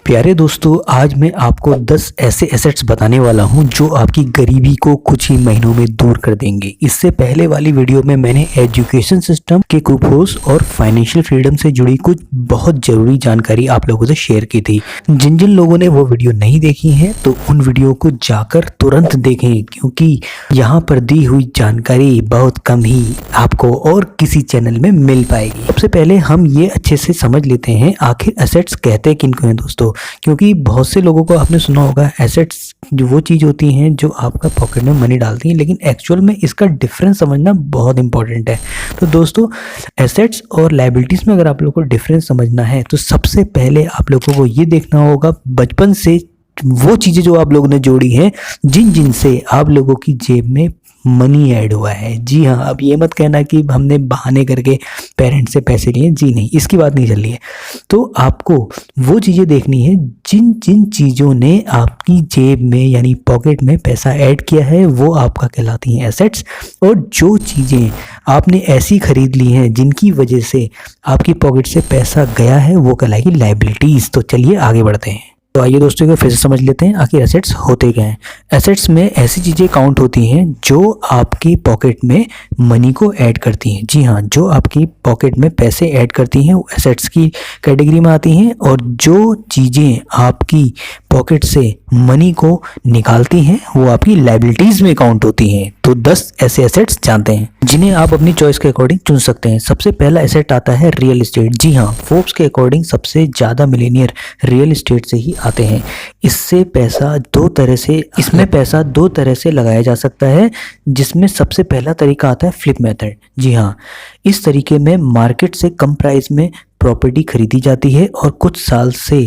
प्यारे दोस्तों, आज मैं आपको 10 ऐसे एसेट्स बताने वाला हूं जो आपकी गरीबी को कुछ ही महीनों में दूर कर देंगे। इससे पहले वाली वीडियो में मैंने एजुकेशन सिस्टम के कुपोष और फाइनेंशियल फ्रीडम से जुड़ी कुछ बहुत ज़रूरी जानकारी आप लोगों से शेयर की थी। जिन जिन लोगों ने वो वीडियो नहीं देखी है तो उन वीडियो को जाकर तुरंत देखें, क्योंकि यहाँ पर दी हुई जानकारी बहुत कम ही आपको और किसी चैनल में मिल पाएगी। सबसे पहले हम ये अच्छे से समझ लेते हैं आखिर एसेट्स कहते किनको हैं दोस्तों, क्योंकि बहुत से लोगों को आपने सुना होगा एसेट्स जो वो चीज़ होती हैं जो आपका पॉकेट में मनी डालती हैं, लेकिन एक्चुअल में इसका डिफरेंस समझना बहुत इंपॉर्टेंट है। तो दोस्तों, एसेट्स और लायबिलिटीज़ में अगर आप लोगों को डिफरेंस समझना है तो सबसे पहले आप लोगों को ये देखना होगा बचपन से वो चीज़ें जो आप लोगों ने जोड़ी हैं जिन जिन से आप लोगों की जेब में मनी ऐड हुआ है। जी हाँ, अब ये मत कहना कि हमने बहाने करके पेरेंट्स से पैसे लिए, जी नहीं, इसकी बात नहीं चल रही है। तो आपको वो चीज़ें देखनी है जिन जिन चीज़ों ने आपकी जेब में यानी पॉकेट में पैसा ऐड किया है, वो आपका कहलाती हैं एसेट्स। और जो चीज़ें आपने ऐसी खरीद ली हैं जिनकी वजह से आपकी पॉकेट से पैसा गया है, वो कहलाएगी लायबिलिटीज़। तो चलिए आगे बढ़ते हैं। तो आइए दोस्तों को फिर से समझ लेते हैं आखिर एसेट्स होते क्या हैं। एसेट्स में ऐसी चीज़ें काउंट होती हैं जो आपकी पॉकेट में मनी को ऐड करती हैं। जी हाँ, जो आपकी पॉकेट में पैसे ऐड करती हैं वो एसेट्स की कैटेगरी में आती हैं, और जो चीज़ें आपकी पॉकेट से मनी को निकालती हैं वो आपकी लायबिलिटीज़ में काउंट होती हैं। तो 10 ऐसे एसेट्स जानते हैं जिन्हें आप अपनी चॉइस के अकॉर्डिंग चुन सकते हैं। सबसे पहला एसेट आता है रियल एस्टेट। जी हाँ, फोर्ब्स के अकॉर्डिंग सबसे ज़्यादा मिलेनियर रियल एस्टेट से ही आते हैं। इसमें पैसा दो तरह से लगाया जा सकता है, जिसमें सबसे पहला तरीका आता है फ्लिप मेथड। जी हाँ, इस तरीके में मार्केट से कम प्राइस में प्रॉपर्टी खरीदी जाती है और कुछ साल से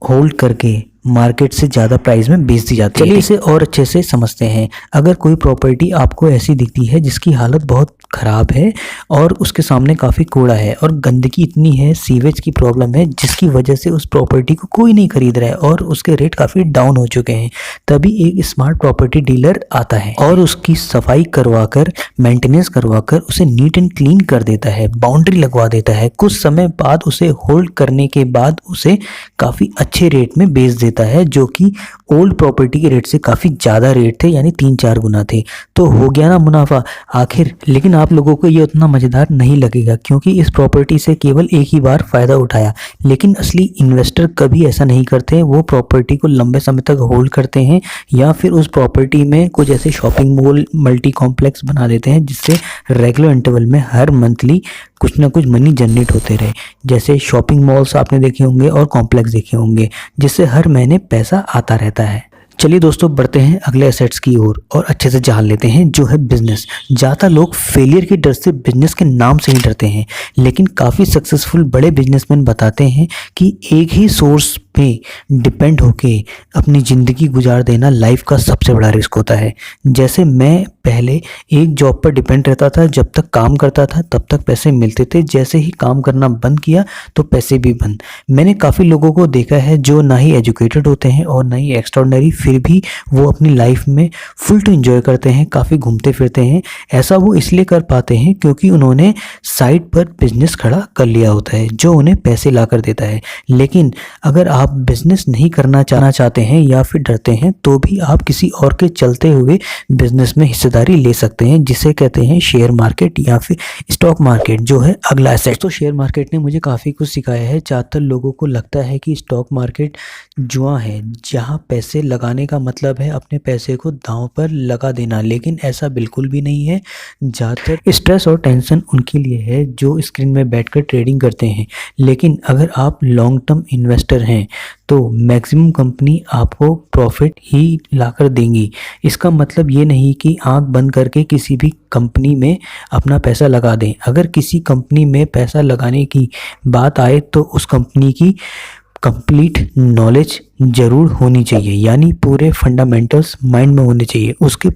होल्ड करके मार्केट से ज़्यादा प्राइस में बेच दी जाती है। चलिए इसे और अच्छे से समझते हैं। अगर कोई प्रॉपर्टी आपको ऐसी दिखती है जिसकी हालत बहुत ख़राब है और उसके सामने काफ़ी कूड़ा है और गंदगी इतनी है, सीवेज की प्रॉब्लम है, जिसकी वजह से उस प्रॉपर्टी को कोई नहीं खरीद रहा है और उसके रेट काफ़ी डाउन हो चुके हैं, तभी एक स्मार्ट प्रॉपर्टी डीलर आता है और उसकी सफाई करवाकर, मेंटेनेंस करवाकर उसे नीट एंड क्लीन कर देता है, बाउंड्री लगवा देता है। कुछ समय बाद उसे होल्ड करने के बाद उसे काफ़ी अच्छे रेट में बेच देता है, जो कि ओल्ड प्रॉपर्टी के रेट से काफ़ी ज़्यादा रेट थे, यानी 3-4 गुना थे। तो हो गया ना मुनाफा आखिर। लेकिन आप लोगों को ये उतना मज़ेदार नहीं लगेगा, क्योंकि इस प्रॉपर्टी से केवल एक ही बार फ़ायदा उठाया। लेकिन असली इन्वेस्टर कभी ऐसा नहीं करते, वो प्रॉपर्टी को लंबे समय तक होल्ड करते हैं या फिर उस प्रॉपर्टी में कुछ ऐसे शॉपिंग मॉल, मल्टी कॉम्प्लेक्स बना देते हैं जिससे रेगुलर इंटरवल में हर मंथली कुछ ना कुछ मनी जनरेट होते रहे। जैसे शॉपिंग मॉल्स आपने देखे होंगे और कॉम्प्लेक्स देखे होंगे, जिससे हर महीने पैसा आता रहता है। चलिए दोस्तों, बढ़ते हैं अगले एसेट्स की ओर और अच्छे से जान लेते हैं, जो है बिजनेस। ज़्यादा लोग फेलियर के डर से बिजनेस के नाम से ही डरते हैं, लेकिन काफ़ी सक्सेसफुल बड़े बिजनेसमैन बताते हैं कि एक ही सोर्स पे डिपेंड होके अपनी ज़िंदगी गुजार देना लाइफ का सबसे बड़ा रिस्क होता है। जैसे मैं पहले एक जॉब पर डिपेंड रहता था, जब तक काम करता था तब तक पैसे मिलते थे, जैसे ही काम करना बंद किया तो पैसे भी बंद। मैंने काफ़ी लोगों को देखा है जो ना ही एजुकेटेड होते हैं और ना ही एक्स्ट्राऑर्डिनरी, फिर भी वो अपनी लाइफ में फुल टू एंजॉय करते हैं, काफ़ी घूमते फिरते हैं। ऐसा वो इसलिए कर पाते हैं क्योंकि उन्होंने साइड पर बिजनेस खड़ा कर लिया होता है जो उन्हें पैसे ला कर देता है। लेकिन अगर आप बिजनेस नहीं करना चाहते हैं या फिर डरते हैं, तो भी आप किसी और के चलते हुए बिजनेस में हिस्सेदारी ले सकते हैं, जिसे कहते हैं शेयर मार्केट या फिर स्टॉक मार्केट, जो है अगला एसेट। तो शेयर मार्केट ने मुझे काफ़ी कुछ सिखाया है। ज़्यादातर लोगों को लगता है कि स्टॉक मार्केट जुआ है, जहां पैसे लगाने का मतलब है अपने पैसे को दांव पर लगा देना, लेकिन ऐसा बिल्कुल भी नहीं है। ज़्यादातर स्ट्रेस और टेंशन उनके लिए है जो स्क्रीन में बैठकर ट्रेडिंग करते हैं, लेकिन अगर आप लॉन्ग टर्म इन्वेस्टर हैं तो मैक्सिमम कंपनी आपको प्रॉफिट ही लाकर देंगी। इसका मतलब ये नहीं कि आंख बंद करके किसी भी कंपनी में अपना पैसा लगा दें। अगर किसी कंपनी में पैसा लगाने की बात आए तो उस कंपनी की कंप्लीट नॉलेज जरूर होनी चाहिए, यानी पूरे फंडामेंटल्स माइंड में होने चाहिए। उसके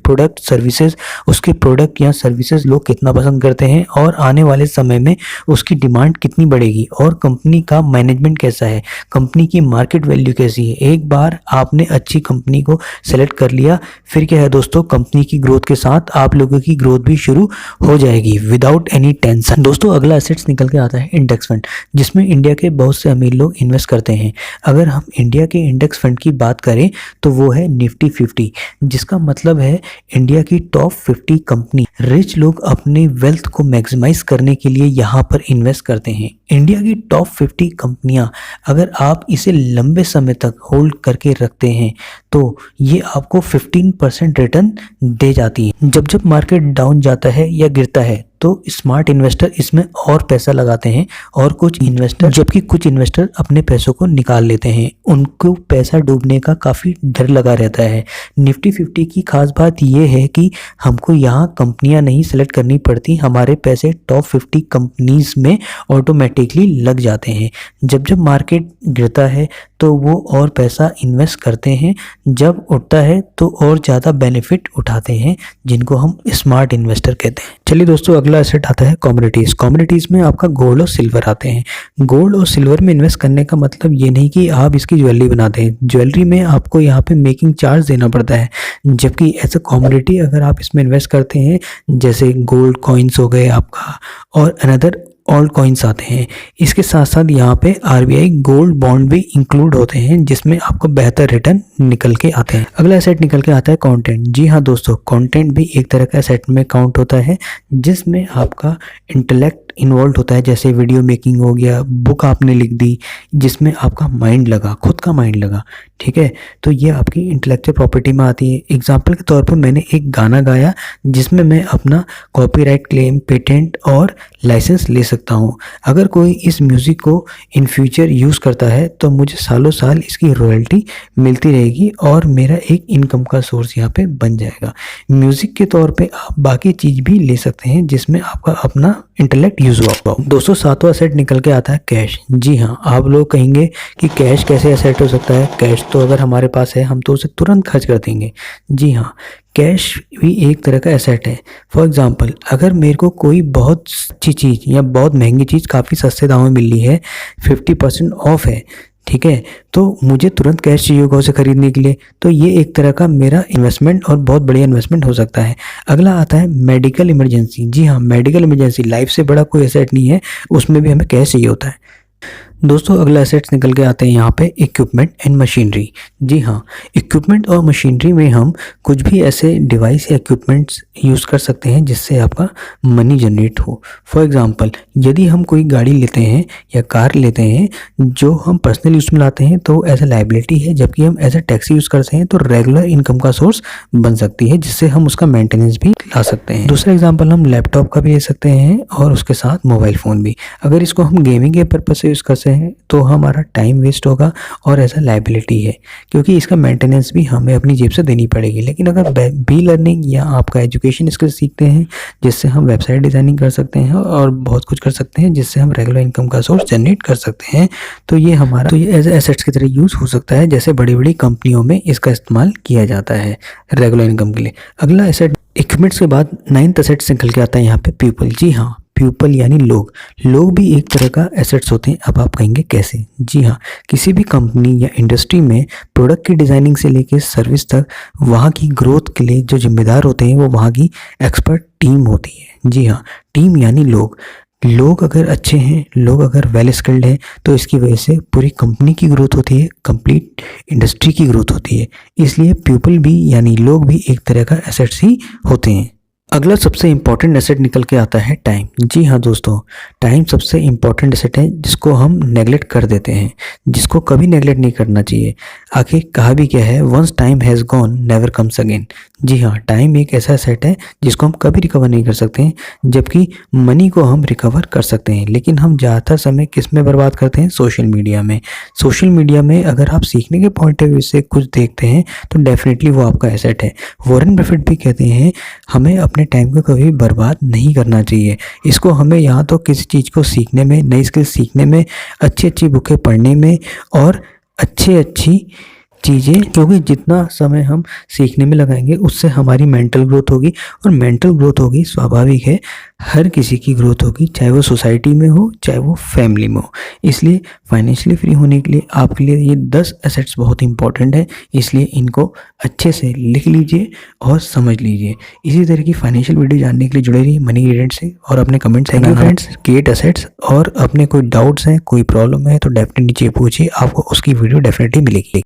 प्रोडक्ट या सर्विसेज लोग कितना पसंद करते हैं और आने वाले समय में उसकी डिमांड कितनी बढ़ेगी, और कंपनी का मैनेजमेंट कैसा है, कंपनी की मार्केट वैल्यू कैसी है। एक बार आपने अच्छी कंपनी को सेलेक्ट कर लिया, फिर क्या है दोस्तों, कंपनी की ग्रोथ के साथ आप लोगों की ग्रोथ भी शुरू हो जाएगी विदाउट एनी टेंशन। दोस्तों अगला एसेट्स निकल के आता है इंडेक्स फंड, जिसमें इंडिया के बहुत से अमीर लोग इन्वेस्ट करते हैं। अगर हम इंडिया के इंडेक्स फंड की बात करें तो वो है निफ्टी 50, जिसका मतलब है इंडिया की टॉप 50 कंपनी। रिच लोग अपने वेल्थ को मैक्सिमाइज करने के लिए यहाँ पर इन्वेस्ट करते हैं। इंडिया की टॉप 50 कंपनियां अगर आप इसे लंबे समय तक होल्ड करके रखते हैं तो ये आपको 15% रिटर्न दे जाती है। जब जब मार्केट डाउन जाता है या गिरता है तो स्मार्ट इन्वेस्टर इसमें और पैसा लगाते हैं, और कुछ इन्वेस्टर अपने पैसों को निकाल लेते हैं। उनको पैसा डूबने का काफ़ी डर लगा रहता है। निफ्टी 50 की खास बात यह है कि हमको यहाँ कंपनियां नहीं सेलेक्ट करनी पड़ती, हमारे पैसे टॉप 50 कंपनीज में ऑटोमेटिकली लग जाते हैं। जब जब मार्केट गिरता है तो वो और पैसा इन्वेस्ट करते हैं, जब उठता है तो और ज़्यादा बेनिफिट उठाते हैं, जिनको हम स्मार्ट इन्वेस्टर कहते हैं। चलिए दोस्तों अगला एसेट आता है कमोडिटीज़। कमोडिटीज़ में आपका गोल्ड और सिल्वर आते हैं। गोल्ड और सिल्वर में इन्वेस्ट करने का मतलब ये नहीं कि आप इसकी ज्वेलरी बनाते हैं। ज्वेलरी में आपको यहाँ पे मेकिंग चार्ज देना पड़ता है, जबकि एज अ कमोडिटी अगर आप इसमें इन्वेस्ट करते हैं, जैसे गोल्ड कॉइन्स हो गए आपका और अनदर ऑल्ट कॉइन्स आते हैं, इसके साथ साथ यहाँ पे आरबीआई गोल्ड बॉन्ड भी इंक्लूड होते हैं, जिसमें आपको बेहतर रिटर्न निकल के आते हैं। अगला एसेट निकल के आता है कंटेंट। जी हाँ दोस्तों, कंटेंट भी एक तरह का एसेट में काउंट होता है, जिसमें आपका इंटेलेक्ट इन्वॉल्व होता है। जैसे वीडियो मेकिंग हो गया, बुक आपने लिख दी जिसमें आपका माइंड लगा, खुद का माइंड लगा, ठीक है, तो ये आपकी इंटेलेक्चुअल प्रॉपर्टी में आती है। एग्जाम्पल के तौर पर मैंने एक गाना गाया जिसमें मैं अपना कॉपीराइट क्लेम, पेटेंट और लाइसेंस ले सकता हूँ। अगर कोई इस म्यूज़िक को इन फ्यूचर यूज़ करता है तो मुझे सालों साल इसकी रॉयल्टी मिलती रहेगी और मेरा एक इनकम का सोर्स यहाँ पे बन जाएगा। म्यूज़िक के तौर पे आप बाकी चीज़ भी ले सकते हैं जिसमें आपका अपना इंटेलेक्ट यूज हुआ। दोस्तों सातवां एसेट निकल के आता है कैश। जी हाँ, आप लोग कहेंगे कि कैश कैसे एसेट हो सकता है, कैश तो अगर हमारे पास है हम तो उसे तुरंत खर्च कर देंगे। जी हाँ, कैश भी एक तरह का एसेट है। फॉर एग्जांपल, अगर मेरे को कोई बहुत अच्छी चीज़ या बहुत महंगी चीज़ काफ़ी सस्ते दाम में मिल रही है, 50% ऑफ है, ठीक है, तो मुझे तुरंत कैश चाहिए होगा उसे खरीदने के लिए, तो ये एक तरह का मेरा इन्वेस्टमेंट और बहुत बढ़िया इन्वेस्टमेंट हो सकता है। अगला आता है मेडिकल इमरजेंसी। जी हाँ, मेडिकल इमरजेंसी लाइफ से बड़ा कोई एसेट नहीं है, उसमें भी हमें कैश चाहिए होता है। दोस्तों अगला एसेट्स निकल के आते हैं यहाँ पे इक्विपमेंट एंड मशीनरी। जी हाँ, इक्विपमेंट और मशीनरी में हम कुछ भी ऐसे डिवाइस या इक्विपमेंट्स यूज़ कर सकते हैं जिससे आपका मनी जनरेट हो। फॉर एग्जांपल, यदि हम कोई गाड़ी लेते हैं या कार लेते हैं जो हम पर्सनल यूज़ में लाते हैं तो एज ए लाइबिलिटी है, जबकि हम एज ए टैक्सी यूज़ करते हैं तो रेगुलर इनकम का सोर्स बन सकती है, जिससे हम उसका मेंटेनेंस भी ला सकते हैं। दूसरा एग्जाम्पल हम लैपटॉप का भी ले सकते हैं और उसके साथ मोबाइल फ़ोन भी। अगर इसको हम गेमिंग के पर्पज से यूज़ करते हैं तो हमारा टाइम वेस्ट होगा और ऐसा लाइबिलिटी है, क्योंकि इसका मेंटेनेंस भी हमें अपनी जेब से देनी पड़ेगी। लेकिन अगर बी लर्निंग या आपका एजुकेशन स्किल सीखते हैं जिससे हम वेबसाइट डिज़ाइनिंग कर सकते हैं और बहुत कुछ कर सकते हैं जिससे हम रेगुलर इनकम का सोर्स जनरेट कर सकते हैं, तो ये एज एसेट्स की तरह यूज़ हो सकता है, जैसे बड़ी बड़ी कंपनियों में इसका इस्तेमाल किया जाता है रेगुलर इनकम के लिए। अगला एसेट इक्विपमेंट्स के बाद 9th एसेट निकल के आता है यहाँ पे पीपल। जी हाँ, पीपल यानी लोग भी एक तरह का एसेट्स होते हैं। अब आप कहेंगे कैसे? जी हाँ, किसी भी कंपनी या इंडस्ट्री में प्रोडक्ट की डिज़ाइनिंग से लेकर सर्विस तक वहाँ की ग्रोथ के लिए जो जिम्मेदार होते हैं वो वहाँ की एक्सपर्ट टीम होती है। जी हाँ, टीम यानी लोग अगर अच्छे हैं, लोग अगर वेल स्किल्ड हैं तो इसकी वजह से पूरी कंपनी की ग्रोथ होती है, कंप्लीट इंडस्ट्री की ग्रोथ होती है। इसलिए पीपल भी यानी लोग भी एक तरह का एसेट्स ही होते हैं। अगला सबसे इम्पॉर्टेंट एसेट निकल के आता है टाइम। जी हाँ दोस्तों, टाइम सबसे इम्पॉर्टेंट एसेट है जिसको हम नेगलेक्ट कर देते हैं, जिसको कभी नेगलेक्ट नहीं करना चाहिए। आखिर कहा भी क्या है, once time has gone never comes again. जी हाँ, टाइम एक ऐसा एसेट है जिसको हम कभी रिकवर नहीं कर सकते हैं, जबकि मनी को हम रिकवर कर सकते हैं। लेकिन हम ज़्यादातर समय किस में बर्बाद करते हैं? सोशल मीडिया में। सोशल मीडिया में अगर आप सीखने के पॉइंट ऑफ व्यू से कुछ देखते हैं तो डेफिनेटली वो आपका एसेट है। वॉरेन बफेट भी कहते हैं हमें अपने टाइम को कभी बर्बाद नहीं करना चाहिए। इसको हमें यहाँ तो किसी चीज़ को सीखने में, नई स्किल सीखने में, अच्छी अच्छी बुकें पढ़ने में और अच्छी चीज़ें, क्योंकि जितना समय हम सीखने में लगाएंगे उससे हमारी मेंटल ग्रोथ होगी, और मेंटल ग्रोथ होगी, स्वाभाविक है हर किसी की ग्रोथ होगी, चाहे वो सोसाइटी में हो चाहे वो फैमिली में हो। इसलिए फाइनेंशियली फ्री होने के लिए आपके लिए ये 10 एसेट्स बहुत इंपॉर्टेंट है, इसलिए इनको अच्छे से लिख लीजिए और समझ लीजिए। इसी तरह की फाइनेंशियल वीडियो जानने के लिए जुड़े रहिए मनी ग्रेडेंट से, और अपने कमेंट्स सेक्शन में फ्रेंड्स 8 एसेट्स, और अपने कोई डाउट्स हैं, कोई प्रॉब्लम है तो डेफिनेटली नीचे पूछिए, आपको उसकी वीडियो डेफिनेटली मिलेगी।